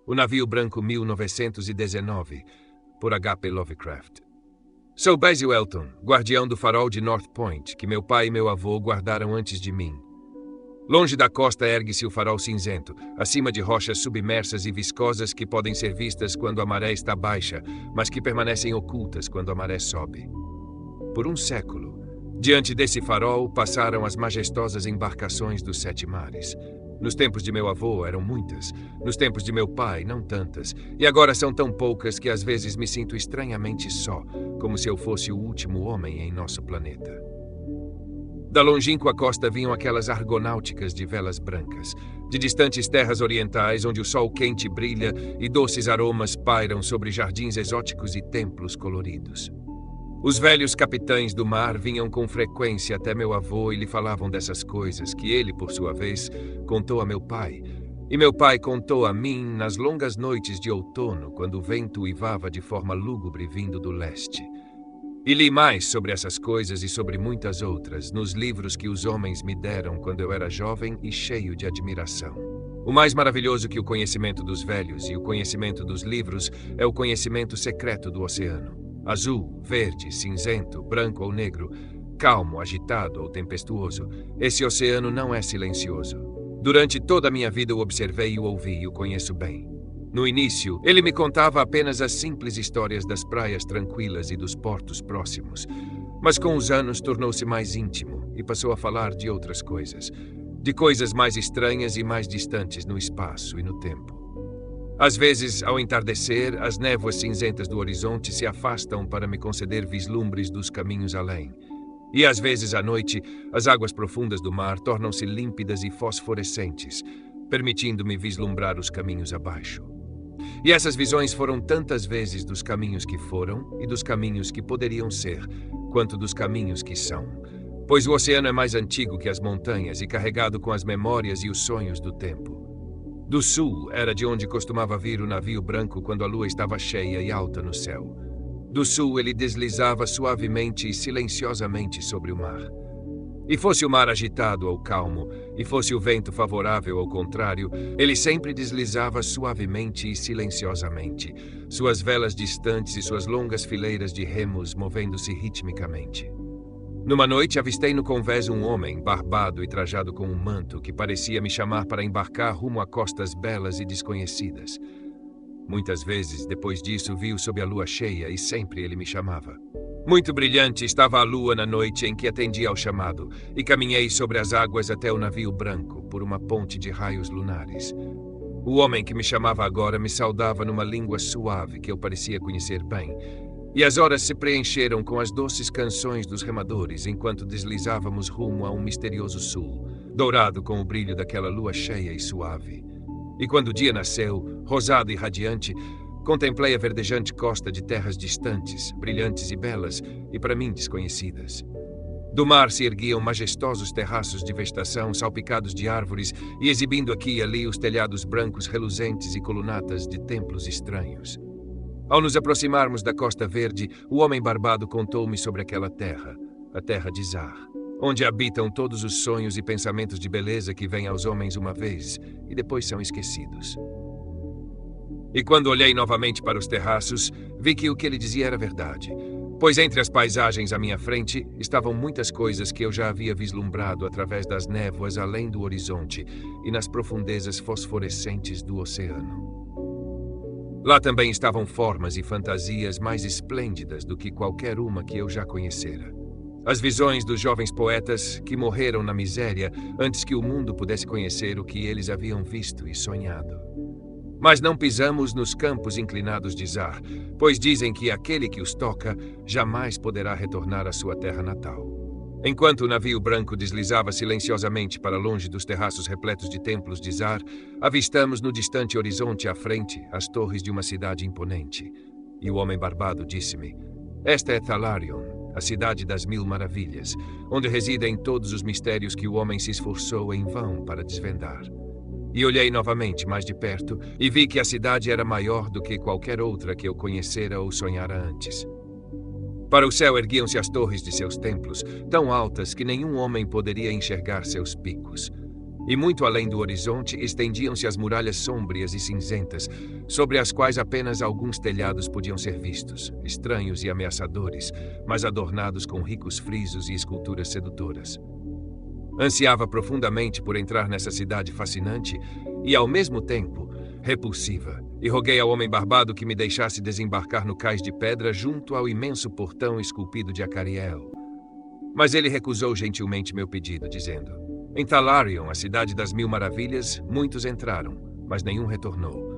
O Navio Branco 1919, por H.P. Lovecraft. Sou Basil Elton, guardião do farol de North Point, que meu pai e meu avô guardaram antes de mim. Longe da costa ergue-se o farol cinzento, acima de rochas submersas e viscosas que podem ser vistas quando a maré está baixa, mas que permanecem ocultas quando a maré sobe. Por um século, diante desse farol passaram as majestosas embarcações dos 7 mares. Nos tempos de meu avô eram muitas, nos tempos de meu pai não tantas, e agora são tão poucas que às vezes me sinto estranhamente só, como se eu fosse o último homem em nosso planeta. Da longínqua costa vinham aquelas argonáuticas de velas brancas, de distantes terras orientais onde o sol quente brilha e doces aromas pairam sobre jardins exóticos e templos coloridos. Os velhos capitães do mar vinham com frequência até meu avô e lhe falavam dessas coisas que ele, por sua vez, contou a meu pai. E meu pai contou a mim nas longas noites de outono, quando o vento uivava de forma lúgubre vindo do leste. E li mais sobre essas coisas e sobre muitas outras nos livros que os homens me deram quando eu era jovem e cheio de admiração. O mais maravilhoso que o conhecimento dos velhos e o conhecimento dos livros é o conhecimento secreto do oceano. Azul, verde, cinzento, branco ou negro, calmo, agitado ou tempestuoso, esse oceano não é silencioso. Durante toda a minha vida o observei e o ouvi e o conheço bem. No início, ele me contava apenas as simples histórias das praias tranquilas e dos portos próximos. Mas com os anos tornou-se mais íntimo e passou a falar de outras coisas. De coisas mais estranhas e mais distantes no espaço e no tempo. Às vezes, ao entardecer, as névoas cinzentas do horizonte se afastam para me conceder vislumbres dos caminhos além. E às vezes, à noite, as águas profundas do mar tornam-se límpidas e fosforescentes, permitindo-me vislumbrar os caminhos abaixo. E essas visões foram tantas vezes dos caminhos que foram e dos caminhos que poderiam ser, quanto dos caminhos que são. Pois o oceano é mais antigo que as montanhas e carregado com as memórias e os sonhos do tempo. Do sul era de onde costumava vir o navio branco quando a lua estava cheia e alta no céu. Do sul ele deslizava suavemente e silenciosamente sobre o mar. E fosse o mar agitado ou calmo, e fosse o vento favorável ou contrário, ele sempre deslizava suavemente e silenciosamente, suas velas distantes e suas longas fileiras de remos movendo-se ritmicamente. Numa noite, avistei no convés um homem, barbado e trajado com um manto, que parecia me chamar para embarcar rumo a costas belas e desconhecidas. Muitas vezes, depois disso, vi-o sob a lua cheia e sempre ele me chamava. Muito brilhante estava a lua na noite em que atendi ao chamado, e caminhei sobre as águas até o navio branco, por uma ponte de raios lunares. O homem que me chamava agora me saudava numa língua suave que eu parecia conhecer bem, e as horas se preencheram com as doces canções dos remadores enquanto deslizávamos rumo a um misterioso sul, dourado com o brilho daquela lua cheia e suave. E quando o dia nasceu, rosado e radiante, contemplei a verdejante costa de terras distantes, brilhantes e belas, e para mim desconhecidas. Do mar se erguiam majestosos terraços de vegetação salpicados de árvores e exibindo aqui e ali os telhados brancos reluzentes e colunatas de templos estranhos. Ao nos aproximarmos da Costa Verde, o homem barbado contou-me sobre aquela terra, a terra de Zar, onde habitam todos os sonhos e pensamentos de beleza que vêm aos homens uma vez e depois são esquecidos. E quando olhei novamente para os terraços, vi que o que ele dizia era verdade, pois entre as paisagens à minha frente estavam muitas coisas que eu já havia vislumbrado através das névoas além do horizonte e nas profundezas fosforescentes do oceano. Lá também estavam formas e fantasias mais esplêndidas do que qualquer uma que eu já conhecera. As visões dos jovens poetas que morreram na miséria antes que o mundo pudesse conhecer o que eles haviam visto e sonhado. Mas não pisamos nos campos inclinados de Zar, pois dizem que aquele que os toca jamais poderá retornar à sua terra natal. Enquanto o navio branco deslizava silenciosamente para longe dos terraços repletos de templos de Zar, avistamos no distante horizonte à frente as torres de uma cidade imponente. E o homem barbado disse-me: "Esta é Thalarion, a cidade das 1000 maravilhas, onde residem todos os mistérios que o homem se esforçou em vão para desvendar." E olhei novamente mais de perto e vi que a cidade era maior do que qualquer outra que eu conhecera ou sonhara antes. Para o céu erguiam-se as torres de seus templos, tão altas que nenhum homem poderia enxergar seus picos. E muito além do horizonte estendiam-se as muralhas sômbrias e cinzentas, sobre as quais apenas alguns telhados podiam ser vistos, estranhos e ameaçadores, mas adornados com ricos frisos e esculturas sedutoras. Ansiava profundamente por entrar nessa cidade fascinante e, ao mesmo tempo, repulsiva, e roguei ao homem barbado que me deixasse desembarcar no cais de pedra junto ao imenso portão esculpido de Acariel. Mas ele recusou gentilmente meu pedido, dizendo: em Thalarion, a cidade das Mil Maravilhas, muitos entraram, mas nenhum retornou.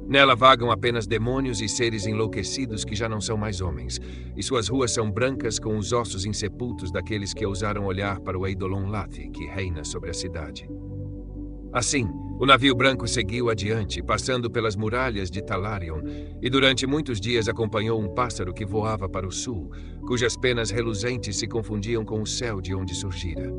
Nela vagam apenas demônios e seres enlouquecidos que já não são mais homens, e suas ruas são brancas com os ossos insepultos daqueles que ousaram olhar para o Eidolon Lathi, que reina sobre a cidade. Assim, o navio branco seguiu adiante, passando pelas muralhas de Thalarion, e durante muitos dias acompanhou um pássaro que voava para o sul, cujas penas reluzentes se confundiam com o céu de onde surgira.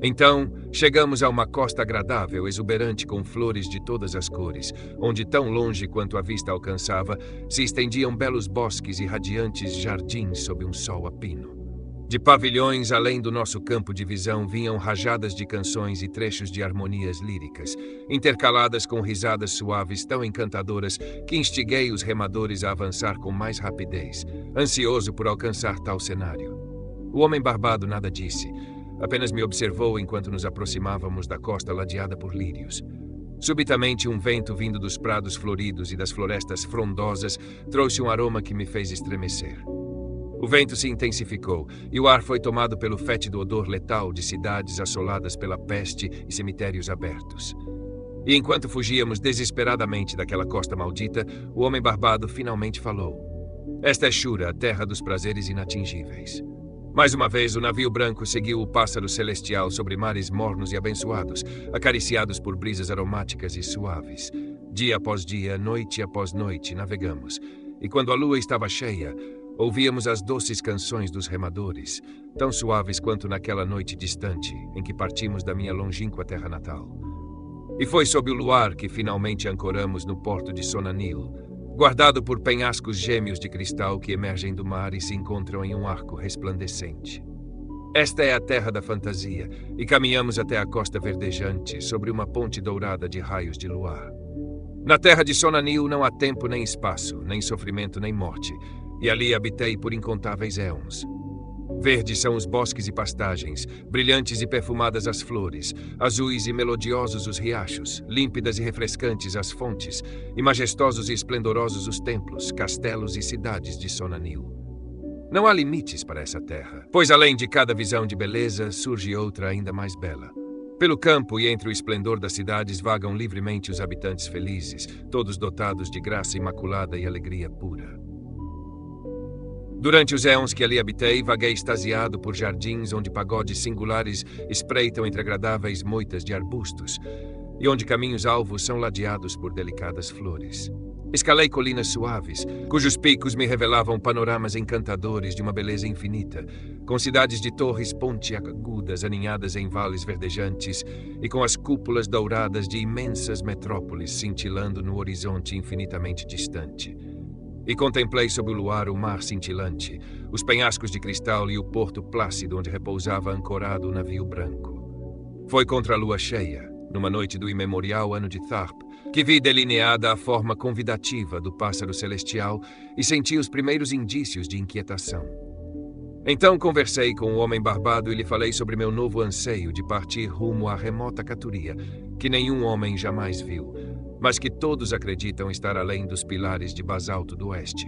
Então, chegamos a uma costa agradável, exuberante com flores de todas as cores, onde tão longe quanto a vista alcançava, se estendiam belos bosques e radiantes jardins sob um sol a pino. De pavilhões além do nosso campo de visão vinham rajadas de canções e trechos de harmonias líricas, intercaladas com risadas suaves tão encantadoras que instiguei os remadores a avançar com mais rapidez, ansioso por alcançar tal cenário. O homem barbado nada disse, apenas me observou enquanto nos aproximávamos da costa ladeada por lírios. Subitamente, um vento vindo dos prados floridos e das florestas frondosas trouxe um aroma que me fez estremecer. O vento se intensificou e o ar foi tomado pelo fétido odor letal de cidades assoladas pela peste e cemitérios abertos. E enquanto fugíamos desesperadamente daquela costa maldita, o homem barbado finalmente falou: esta é Shura, a terra dos prazeres inatingíveis. Mais uma vez, o navio branco seguiu o pássaro celestial sobre mares mornos e abençoados, acariciados por brisas aromáticas e suaves. Dia após dia, noite após noite, navegamos. E quando a lua estava cheia, ouvíamos as doces canções dos remadores, tão suaves quanto naquela noite distante em que partimos da minha longínqua terra natal. E foi sob o luar que finalmente ancoramos no porto de Sonanil, guardado por penhascos gêmeos de cristal que emergem do mar e se encontram em um arco resplandecente. Esta é a terra da fantasia, e caminhamos até a costa verdejante, sobre uma ponte dourada de raios de luar. Na terra de Sonanil não há tempo nem espaço, nem sofrimento nem morte, e ali habitei por incontáveis éons. Verdes são os bosques e pastagens, brilhantes e perfumadas as flores, azuis e melodiosos os riachos, límpidas e refrescantes as fontes, e majestosos e esplendorosos os templos, castelos e cidades de Sonanil. Não há limites para essa terra, pois além de cada visão de beleza, surge outra ainda mais bela. Pelo campo e entre o esplendor das cidades vagam livremente os habitantes felizes, todos dotados de graça imaculada e alegria pura. Durante os éons que ali habitei, vaguei extasiado por jardins onde pagodes singulares espreitam entre agradáveis moitas de arbustos, e onde caminhos alvos são ladeados por delicadas flores. Escalei colinas suaves, cujos picos me revelavam panoramas encantadores de uma beleza infinita, com cidades de torres pontiagudas aninhadas em vales verdejantes e com as cúpulas douradas de imensas metrópoles cintilando no horizonte infinitamente distante. E contemplei sob o luar o mar cintilante, os penhascos de cristal e o porto plácido onde repousava ancorado o navio branco. Foi contra a lua cheia, numa noite do imemorial ano de Tharp, que vi delineada a forma convidativa do pássaro celestial e senti os primeiros indícios de inquietação. Então conversei com o homem barbado e lhe falei sobre meu novo anseio de partir rumo à remota Caturia, que nenhum homem jamais viu, mas que todos acreditam estar além dos pilares de basalto do oeste.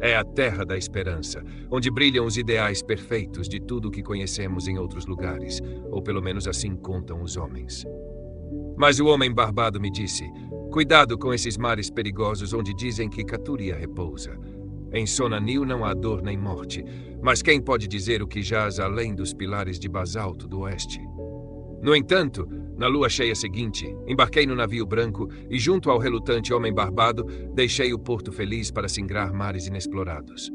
É a terra da esperança, onde brilham os ideais perfeitos de tudo o que conhecemos em outros lugares, ou pelo menos assim contam os homens. Mas o homem barbado me disse: cuidado com esses mares perigosos onde dizem que Caturia repousa. Em Sonanil não há dor nem morte, mas quem pode dizer o que jaz além dos pilares de basalto do oeste? No entanto, na lua cheia seguinte, embarquei no navio branco e, junto ao relutante homem barbado, deixei o porto feliz para singrar mares inexplorados.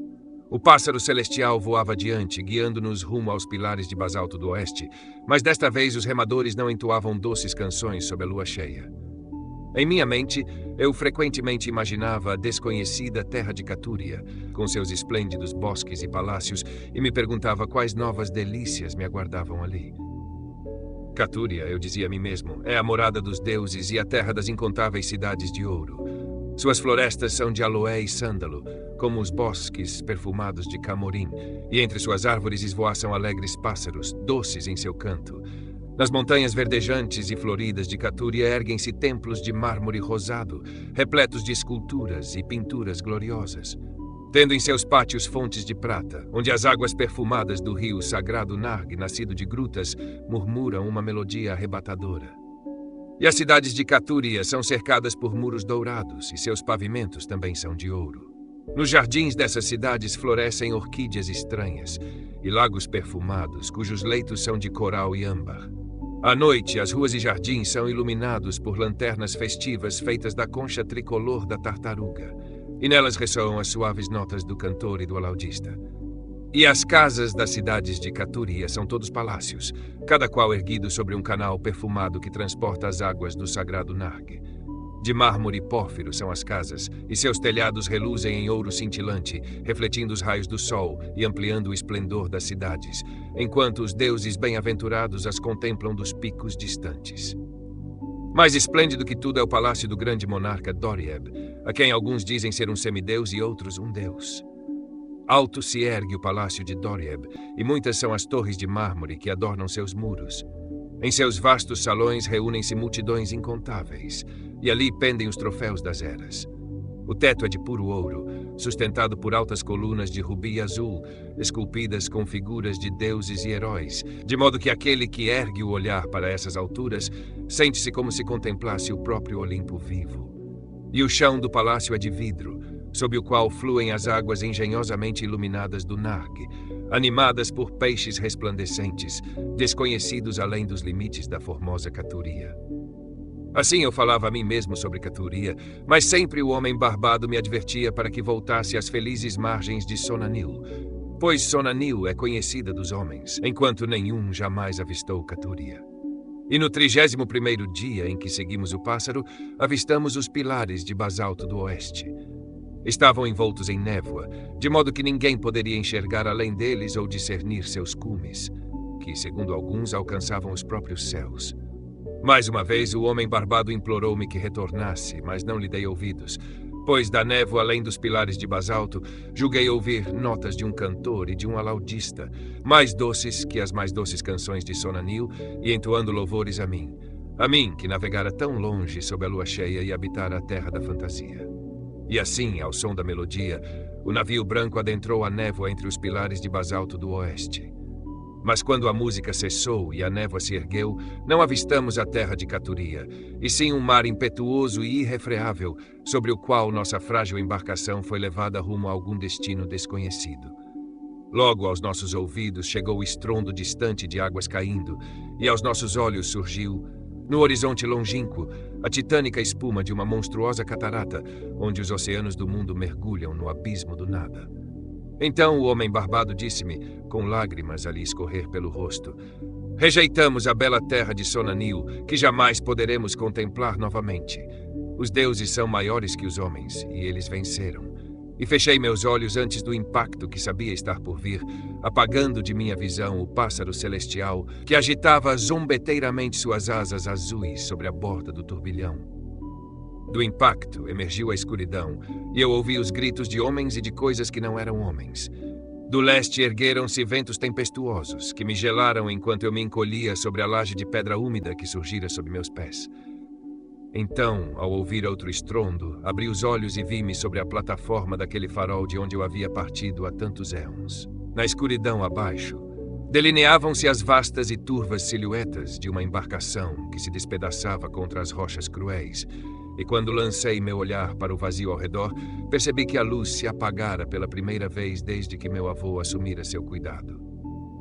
O pássaro celestial voava adiante, guiando-nos rumo aos pilares de basalto do oeste, mas desta vez os remadores não entoavam doces canções sob a lua cheia. Em minha mente, eu frequentemente imaginava a desconhecida terra de Caturia, com seus esplêndidos bosques e palácios, e me perguntava quais novas delícias me aguardavam ali. Catúria, eu dizia a mim mesmo, é a morada dos deuses e a terra das incontáveis cidades de ouro. Suas florestas são de aloé e sândalo, como os bosques perfumados de Camorim, e entre suas árvores esvoaçam alegres pássaros, doces em seu canto. Nas montanhas verdejantes e floridas de Catúria erguem-se templos de mármore rosado, repletos de esculturas e pinturas gloriosas, tendo em seus pátios fontes de prata, onde as águas perfumadas do rio sagrado Narg, nascido de grutas, murmuram uma melodia arrebatadora. E as cidades de Catúria são cercadas por muros dourados, e seus pavimentos também são de ouro. Nos jardins dessas cidades florescem orquídeas estranhas e lagos perfumados, cujos leitos são de coral e âmbar. À noite, as ruas e jardins são iluminados por lanternas festivas feitas da concha tricolor da tartaruga, e nelas ressoam as suaves notas do cantor e do alaudista. E as casas das cidades de Catúria são todos palácios, cada qual erguido sobre um canal perfumado que transporta as águas do sagrado Narg. De mármore pórfiro são as casas, e seus telhados reluzem em ouro cintilante, refletindo os raios do sol e ampliando o esplendor das cidades, enquanto os deuses bem-aventurados as contemplam dos picos distantes. Mais esplêndido que tudo é o palácio do grande monarca Dorieb, a quem alguns dizem ser um semideus e outros um deus. Alto se ergue o palácio de Dorieb, e muitas são as torres de mármore que adornam seus muros. Em seus vastos salões reúnem-se multidões incontáveis, e ali pendem os troféus das eras. O teto é de puro ouro, sustentado por altas colunas de rubi azul, esculpidas com figuras de deuses e heróis, de modo que aquele que ergue o olhar para essas alturas sente-se como se contemplasse o próprio Olimpo vivo. E o chão do palácio é de vidro, sob o qual fluem as águas engenhosamente iluminadas do Narg, animadas por peixes resplandecentes, desconhecidos além dos limites da formosa Catúria. Assim eu falava a mim mesmo sobre Catúria, mas sempre o homem barbado me advertia para que voltasse às felizes margens de Sonanil, pois Sonanil é conhecida dos homens, enquanto nenhum jamais avistou Catúria. E no 31º dia em que seguimos o pássaro, avistamos os pilares de basalto do oeste. Estavam envoltos em névoa, de modo que ninguém poderia enxergar além deles ou discernir seus cumes, que, segundo alguns, alcançavam os próprios céus. Mais uma vez, o homem barbado implorou-me que retornasse, mas não lhe dei ouvidos, pois da névoa além dos pilares de basalto, julguei ouvir notas de um cantor e de um alaudista, mais doces que as mais doces canções de Sonanil, e entoando louvores a mim que navegara tão longe sob a lua cheia e habitara a terra da fantasia. E assim, ao som da melodia, o navio branco adentrou a névoa entre os pilares de basalto do oeste. Mas quando a música cessou e a névoa se ergueu, não avistamos a terra de Catúria, e sim um mar impetuoso e irrefreável, sobre o qual nossa frágil embarcação foi levada rumo a algum destino desconhecido. Logo aos nossos ouvidos chegou o estrondo distante de águas caindo, e aos nossos olhos surgiu, no horizonte longínquo, a titânica espuma de uma monstruosa catarata, onde os oceanos do mundo mergulham no abismo do nada. Então o homem barbado disse-me, com lágrimas a lhe escorrer pelo rosto: rejeitamos a bela terra de Sonanil, que jamais poderemos contemplar novamente. Os deuses são maiores que os homens, e eles venceram. E fechei meus olhos antes do impacto que sabia estar por vir, apagando de minha visão o pássaro celestial que agitava zombeteiramente suas asas azuis sobre a borda do turbilhão. Do impacto emergiu a escuridão, e eu ouvi os gritos de homens e de coisas que não eram homens. Do leste ergueram-se ventos tempestuosos, que me gelaram enquanto eu me encolhia sobre a laje de pedra úmida que surgira sob meus pés. Então, ao ouvir outro estrondo, abri os olhos e vi-me sobre a plataforma daquele farol de onde eu havia partido há tantos éons. Na escuridão abaixo, delineavam-se as vastas e turvas silhuetas de uma embarcação que se despedaçava contra as rochas cruéis, e quando lancei meu olhar para o vazio ao redor, percebi que a luz se apagara pela primeira vez desde que meu avô assumira seu cuidado.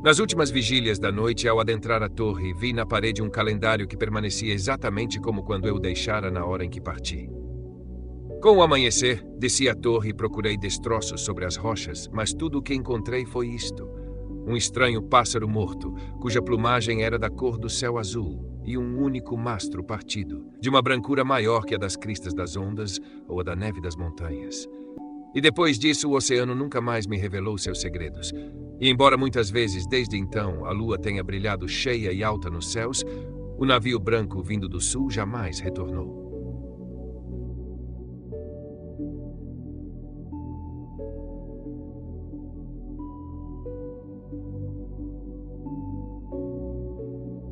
Nas últimas vigílias da noite, ao adentrar a torre, vi na parede um calendário que permanecia exatamente como quando eu o deixara na hora em que parti. Com o amanhecer, desci a torre e procurei destroços sobre as rochas, mas tudo o que encontrei foi isto: um estranho pássaro morto, cuja plumagem era da cor do céu azul, e um único mastro partido, de uma brancura maior que a das cristas das ondas ou a da neve das montanhas. E depois disso, o oceano nunca mais me revelou seus segredos. E embora muitas vezes desde então a lua tenha brilhado cheia e alta nos céus, o navio branco vindo do sul jamais retornou.